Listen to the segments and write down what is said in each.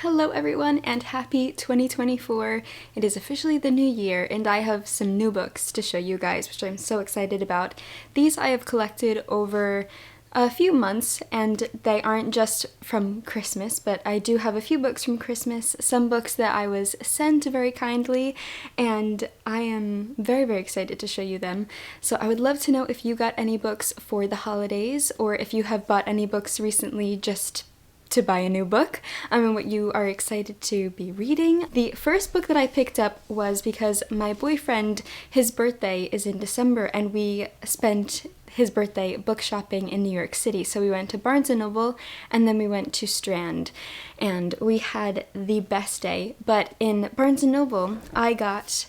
Hello everyone and happy 2024. It is officially the new year and I have some new books to show you guys, which I'm so excited about. These I have collected over a few months and they aren't just from Christmas, but I do have a few books from Christmas, some books that I was sent very kindly, and I am very excited to show you them. So I would love to know if you got any books for the holidays or if you have bought any books recently just to buy a new book, and what you are excited to be reading. The first book that I picked up was because my boyfriend, his birthday is in December, and we spent his birthday book shopping in New York City. So we went to Barnes & Noble and then we went to Strand and we had the best day. But in Barnes & Noble, I got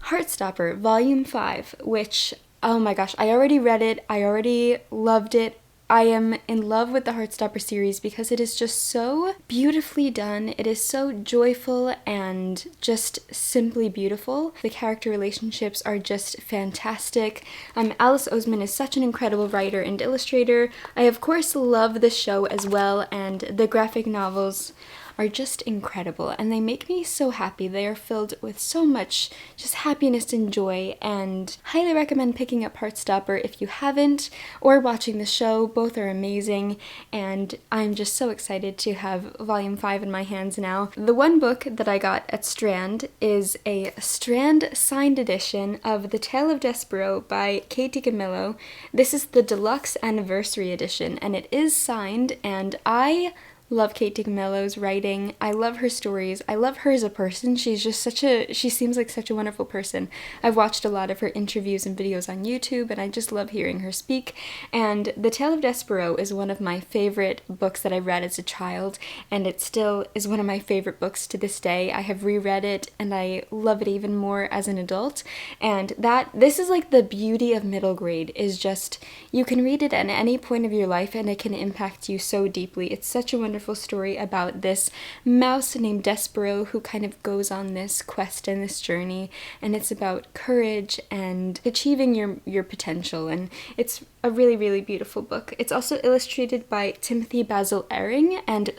Heartstopper Volume 5, which, oh my gosh, I already read it, I already loved it. I am in love with the Heartstopper series because it is just so beautifully done. It is so joyful and just simply beautiful. The character relationships are just fantastic. Alice Oseman is such an incredible writer and illustrator. I of course love the show as well, and the graphic novels are just incredible and they make me so happy. They are filled with so much just happiness and joy, and highly recommend picking up Heartstopper if you haven't, or watching the show. Both are amazing and I'm just so excited to have Volume 5 in my hands now. The one book that I got at Strand is a Strand signed edition of The Tale of Despereaux by Katie Camillo. This is the deluxe anniversary edition and it is signed, and I love Katie Camillo's writing. I love her stories. I love her as a person. She seems like such a wonderful person. I've watched a lot of her interviews and videos on YouTube and I just love hearing her speak. And The Tale of Despereaux is one of my favorite books that I read as a child, and it still is one of my favorite books to this day. I have reread it and I love it even more as an adult. And this is like the beauty of middle grade, is just you can read it at any point of your life and it can impact you so deeply. It's such a wonderful story about this mouse named Despereaux who kind of goes on this quest and this journey, and it's about courage and achieving your potential, and it's a really beautiful book. It's also illustrated by Timothy Basil Eyring, and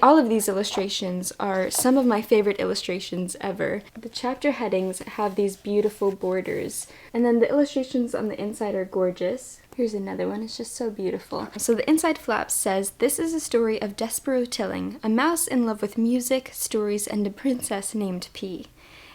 all of these illustrations are some of my favorite illustrations ever. The chapter headings have these beautiful borders, and then the illustrations on the inside are gorgeous. Here's another one, it's just so beautiful. So the inside flap says, "This is a story of Despereaux Tilling, a mouse in love with music, stories, and a princess named P.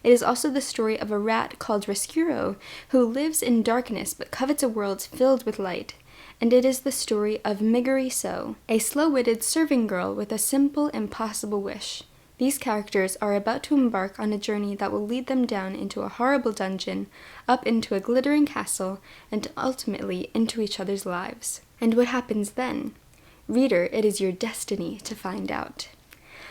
It is also the story of a rat called Rescuro, who lives in darkness but covets a world filled with light. And it is the story of Miggery So, a slow-witted serving girl with a simple, impossible wish. These characters are about to embark on a journey that will lead them down into a horrible dungeon, up into a glittering castle, and ultimately into each other's lives. And what happens then? Reader, it is your destiny to find out."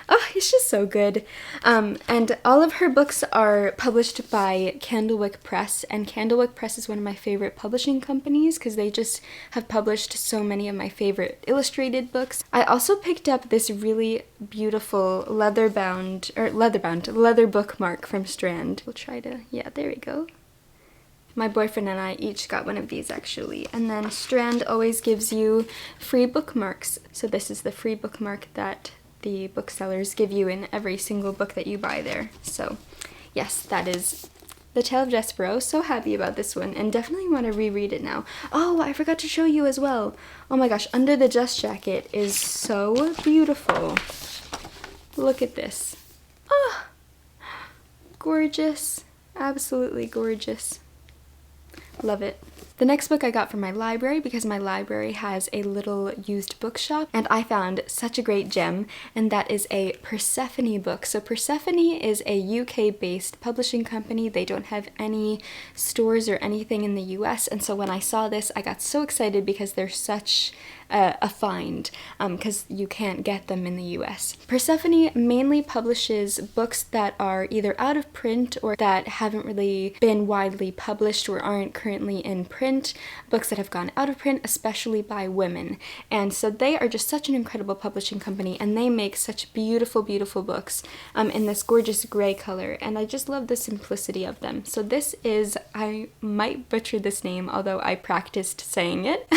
Oh, it's just so good. And all of her books are published by Candlewick Press, and Candlewick Press is one of my favorite publishing companies because they just have published so many of my favorite illustrated books. I also picked up this really beautiful leather bookmark from Strand. Yeah, there we go. My boyfriend and I each got one of these actually, and then Strand always gives you free bookmarks. So this is the free bookmark that the booksellers give you in every single book that you buy there. So yes, that is The Tale of Despereaux. So happy about this one and definitely want to reread it now. Oh, I forgot to show you as well. Oh my gosh, Under the Dust Jacket is so beautiful. Look at this. Oh, gorgeous. Absolutely gorgeous. Love it. The next book I got from my library because my library has a little used bookshop, and I found such a great gem, and that is a Persephone book. So Persephone is a UK-based publishing company. They don't have any stores or anything in the US, and so when I saw this, I got so excited because they're such a find, because you can't get them in the US. Persephone mainly publishes books that are either out of print or that haven't really been widely published or aren't currently in print, books that have gone out of print, especially by women. And so they are just such an incredible publishing company, and they make such beautiful books in this gorgeous gray color, and I just love the simplicity of them. So this is, I might butcher this name, although I practiced saying it.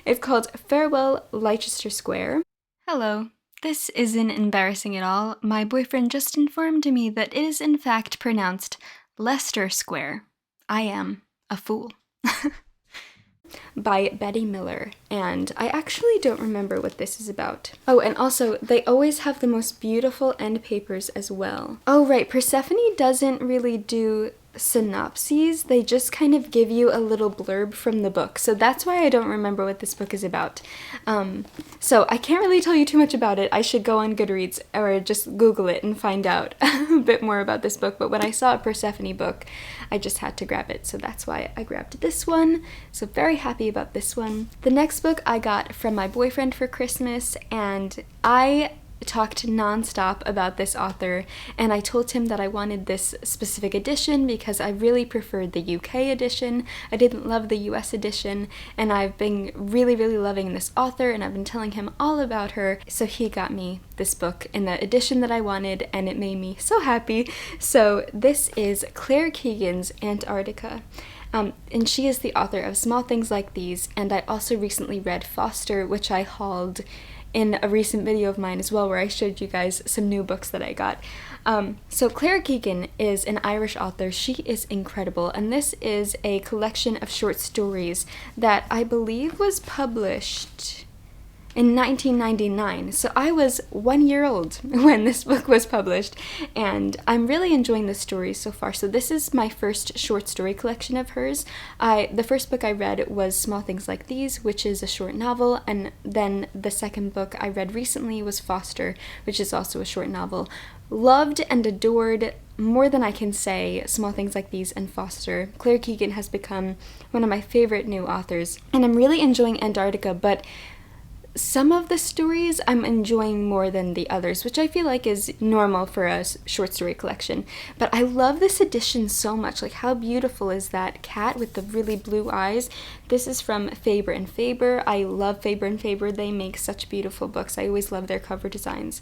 It's called Farewell Leicester Square. Hello. This isn't embarrassing at all. My boyfriend just informed me that it is in fact pronounced Leicester Square. I am a fool. By Betty Miller, and I actually don't remember what this is about. Oh, and also, they always have the most beautiful end papers as well. Oh, right, Persephone doesn't really do synopses, they just kind of give you a little blurb from the book, so that's why I don't remember what this book is about. So I can't really tell you too much about it. I should go on Goodreads or just Google it and find out a bit more about this book, but when I saw a Persephone book, I just had to grab it, so that's why I grabbed this one. So very happy about this one. The next book I got from my boyfriend for Christmas, and I talked nonstop about this author, and I told him that I wanted this specific edition because I really preferred the UK edition. I didn't love the US edition, and I've been really loving this author, and I've been telling him all about her, so he got me this book in the edition that I wanted, and it made me so happy. So this is Claire Keegan's Antarctica. And she is the author of Small Things Like These, and I also recently read Foster, which I hauled in a recent video of mine as well, where I showed you guys some new books that I got. So Claire Keegan is an Irish author. She is incredible, and this is a collection of short stories that I believe was published in 1999. So I was 1 year old when this book was published, and I'm really enjoying the stories so far. So this is my first short story collection of hers. The first book I read was Small Things Like These, which is a short novel, and then the second book I read recently was Foster, which is also a short novel. Loved and adored, more than I can say, Small Things Like These and Foster. Claire Keegan has become one of my favorite new authors, and I'm really enjoying Antarctica, but some of the stories I'm enjoying more than the others, which I feel like is normal for a short story collection. But I love this edition so much. Like, how beautiful is that cat with the really blue eyes? This is from Faber and Faber. I love Faber and Faber. They make such beautiful books. I always love their cover designs.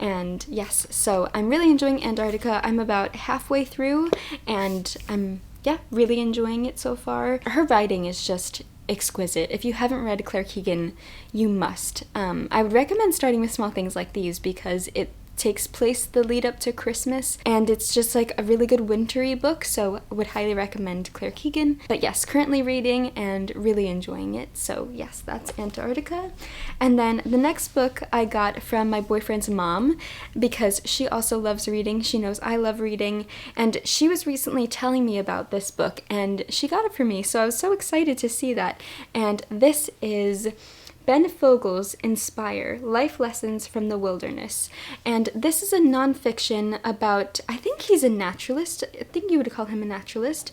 And yes, so I'm really enjoying Antarctica. I'm about halfway through, and I'm, really enjoying it so far. Her writing is just exquisite. If you haven't read Claire Keegan, you must. I would recommend starting with Small Things Like These because it takes place the lead up to Christmas, and it's just like a really good wintry book, so I would highly recommend Claire Keegan. But yes, currently reading and really enjoying it, so yes, that's Antarctica. And then the next book I got from my boyfriend's mom because she also loves reading. She knows I love reading, and she was recently telling me about this book, and she got it for me, so I was so excited to see that. And this is Ben Fogel's Inspire, Life Lessons from the Wilderness. And this is a nonfiction about, I think he's a naturalist. I think you would call him a naturalist.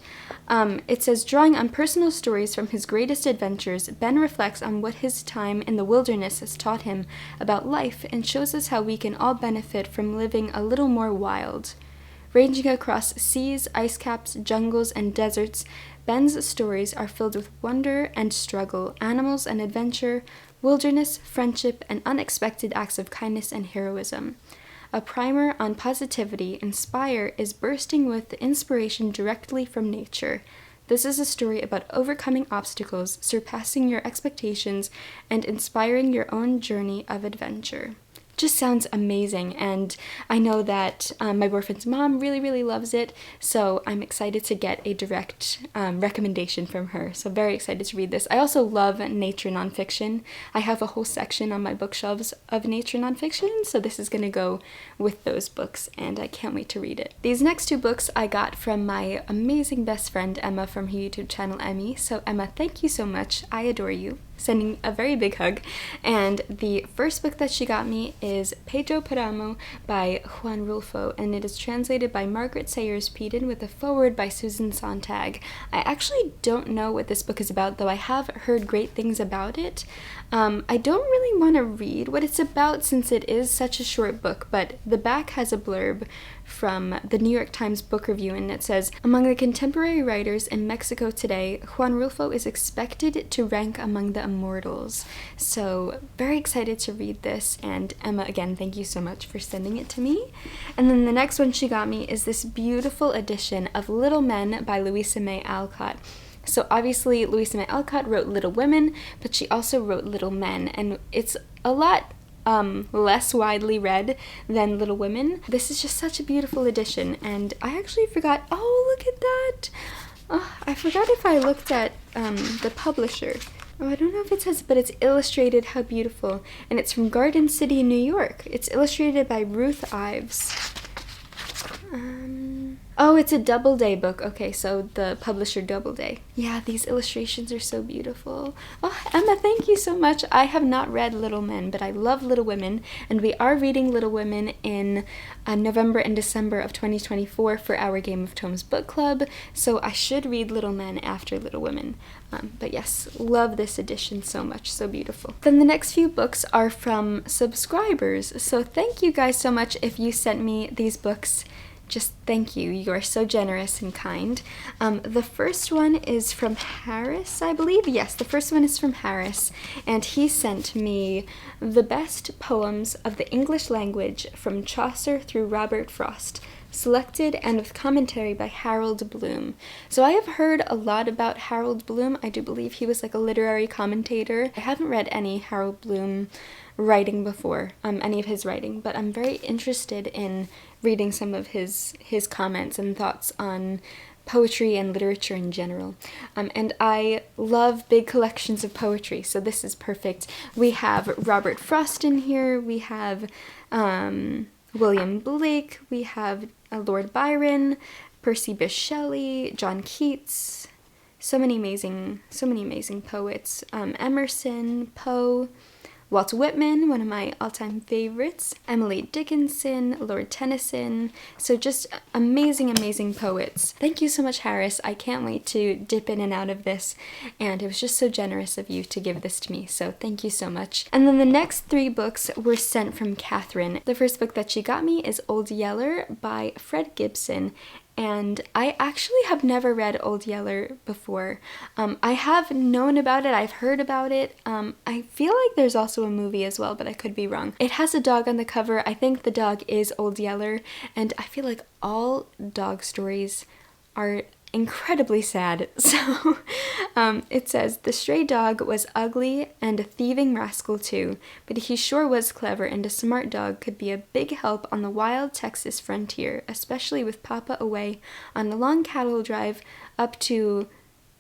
It says, drawing on personal stories from his greatest adventures, Ben reflects on what his time in the wilderness has taught him about life and shows us how we can all benefit from living a little more wild. Ranging across seas, ice caps, jungles, and deserts, Ben's stories are filled with wonder and struggle, animals and adventure, wilderness, friendship, and unexpected acts of kindness and heroism. A primer on positivity, Inspire is bursting with inspiration directly from nature. This is a story about overcoming obstacles, surpassing your expectations, and inspiring your own journey of adventure. Just sounds amazing, and I know that my boyfriend's mom really loves it, so I'm excited to get a direct recommendation from her. So very excited to read this. I also love nature nonfiction. I have a whole section on my bookshelves of nature nonfiction, so this is going to go with those books, and I can't wait to read it. These next two books I got from my amazing best friend Emma from her YouTube channel Emmy. So Emma, thank you so much. I adore you. Sending a very big hug. And the first book that she got me is Pedro Paramo by Juan Rulfo, and it is translated by Margaret Sayers Peden with a foreword by Susan Sontag. I actually don't know what this book is about, though I have heard great things about it. I don't really want to read what it's about since it is such a short book, but the back has a blurb from the New York Times Book Review, and it says, among the contemporary writers in Mexico today, Juan Rulfo is expected to rank among the immortals. So very excited to read this, and Emma, again, thank you so much for sending it to me. And then the next one she got me is this beautiful edition of Little Men by Louisa May Alcott. So obviously Louisa May Alcott wrote Little Women, but she also wrote Little Men, and it's a lot less widely read than Little Women. This is just such a beautiful edition, and I actually forgot, oh, look at that! Oh, I forgot if I looked at the publisher. Oh, I don't know if it says, but it's illustrated. How beautiful. And it's from Garden City, New York. It's illustrated by Ruth Ives. Oh, it's a Doubleday book. Okay, so the publisher Doubleday. Yeah, these illustrations are so beautiful. Oh, Emma, thank you so much. I have not read Little Men, but I love Little Women, and we are reading Little Women in November and December of 2024 for our Game of Tomes book club, so I should read Little Men after Little Women. But yes, love this edition so much, so beautiful. Then the next few books are from subscribers, so thank you guys so much if you sent me these books. Just thank you. You are so generous and kind. The first one is from Harris, I believe. Yes, the first one is from Harris, and he sent me the best poems of the English language from Chaucer through Robert Frost, selected and with commentary by Harold Bloom. So I have heard a lot about Harold Bloom. I do believe he was like a literary commentator. I haven't read any Harold Bloom writing before, any of his writing, but I'm very interested in reading some of his comments and thoughts on poetry and literature in general. And I love big collections of poetry, so this is perfect. We have Robert Frost in here, we have William Blake, we have Lord Byron, Percy Bysshe Shelley, John Keats, so many amazing poets, Emerson, Poe, Walt Whitman, one of my all-time favorites, Emily Dickinson, Lord Tennyson, so just amazing poets. Thank you so much, Harris. I can't wait to dip in and out of this, and it was just so generous of you to give this to me, so thank you so much. And then the next 3 books were sent from Catherine. The first book that she got me is Old Yeller by Fred Gibson, and I actually have never read Old Yeller before. I have known about it, I've heard about it. I feel like there's also a movie as well, but I could be wrong. It has a dog on the cover. I think the dog is Old Yeller, and I feel like all dog stories are incredibly sad. So it says, the stray dog was ugly and a thieving rascal too, but he sure was clever, and a smart dog could be a big help on the wild Texas frontier, especially with Papa away on a long cattle drive up to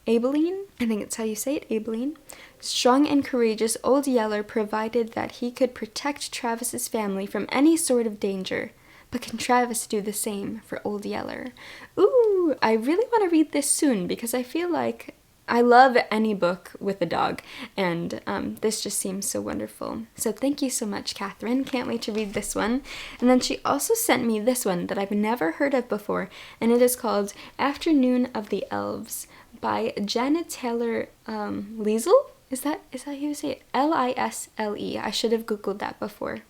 Abilene. I think it's how you say it, Abilene. Strong and courageous, Old Yeller provided that he could protect Travis's family from any sort of danger. But can Travis do the same for Old Yeller? Ooh, I really want to read this soon because I feel like I love any book with a dog, and this just seems so wonderful. So thank you so much, Catherine. Can't wait to read this one. And then she also sent me this one that I've never heard of before, and it is called Afternoon of the Elves by Janet Taylor Liesel? Is that how you say it? Lisle. I should have Googled that before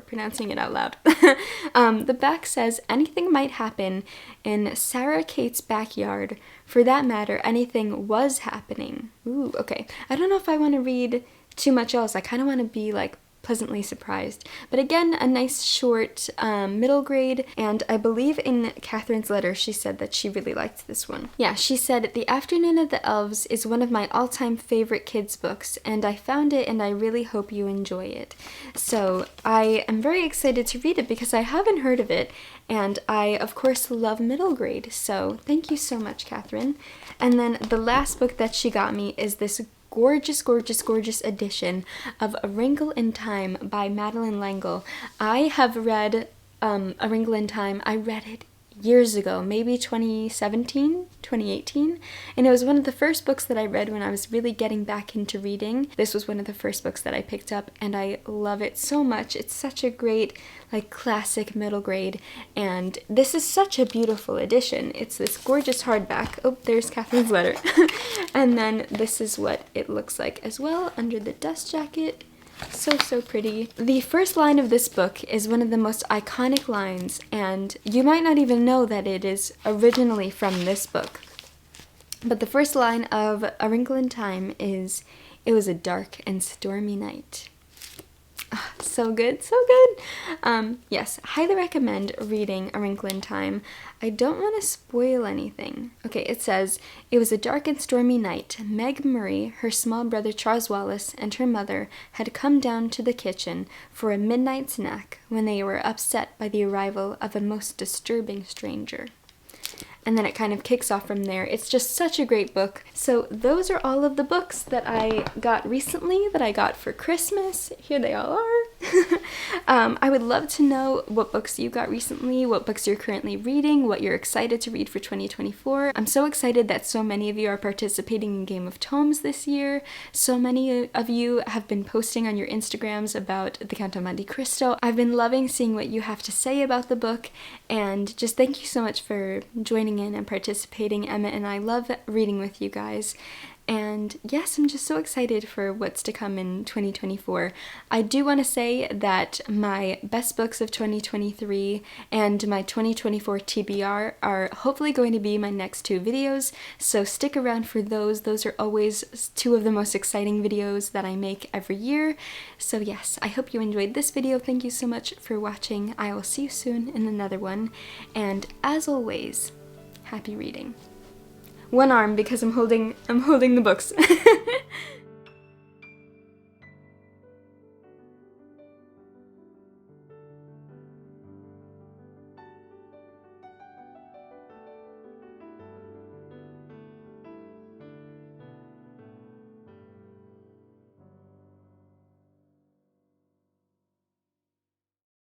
pronouncing it out loud. The back says, anything might happen in Sarah Kate's backyard. For that matter, anything was happening. Ooh, okay. I don't know if I want to read too much else. I kind of want to be like pleasantly surprised. But again, a nice short middle grade, and I believe in Catherine's letter she said that she really liked this one. Yeah, she said, The Afternoon of the Elves is one of my all-time favorite kids books, and I found it and I really hope you enjoy it. So I am very excited to read it because I haven't heard of it, and I of course love middle grade, so thank you so much, Catherine. And then the last book that she got me is this gorgeous edition of A Wrinkle in Time by Madeleine L'Engle. I have read A Wrinkle in Time. I read it years ago, maybe 2017, 2018, and it was one of the first books that I read when I was really getting back into reading. This was one of the first books that I picked up, and I love it so much. It's such a great, like, classic middle grade, and this is such a beautiful edition. It's this gorgeous hardback. Oh, there's Catherine's letter. And then this is what it looks like as well under the dust jacket. So pretty. The first line of this book is one of the most iconic lines, and you might not even know that it is originally from this book. But the first line of A Wrinkle in Time is, "It was a dark and stormy night." So good, so good. Yes, highly recommend reading A Wrinkle in Time. I don't want to spoil anything. Okay, it says, it was a dark and stormy night. Meg Murray, her small brother Charles Wallace, and her mother had come down to the kitchen for a midnight snack when they were upset by the arrival of a most disturbing stranger. And then it kind of kicks off from there. It's just such a great book. So those are all of the books that I got recently, that I got for Christmas. Here they all are. I would love to know what books you got recently, what books you're currently reading, what you're excited to read for 2024. I'm so excited that so many of you are participating in Game of Tomes this year. So many of you have been posting on your Instagrams about the Count of Monte Cristo. I've been loving seeing what you have to say about the book, and just thank you so much for joining in and participating. Emma and I love reading with you guys. And yes, I'm just so excited for what's to come in 2024. I do want to say that my best books of 2023 and my 2024 TBR are hopefully going to be my next two videos, so stick around for those. Those are always two of the most exciting videos that I make every year. So yes, I hope you enjoyed this video. Thank you so much for watching. I will see you soon in another one. And as always, happy reading. One arm because I'm holding the books.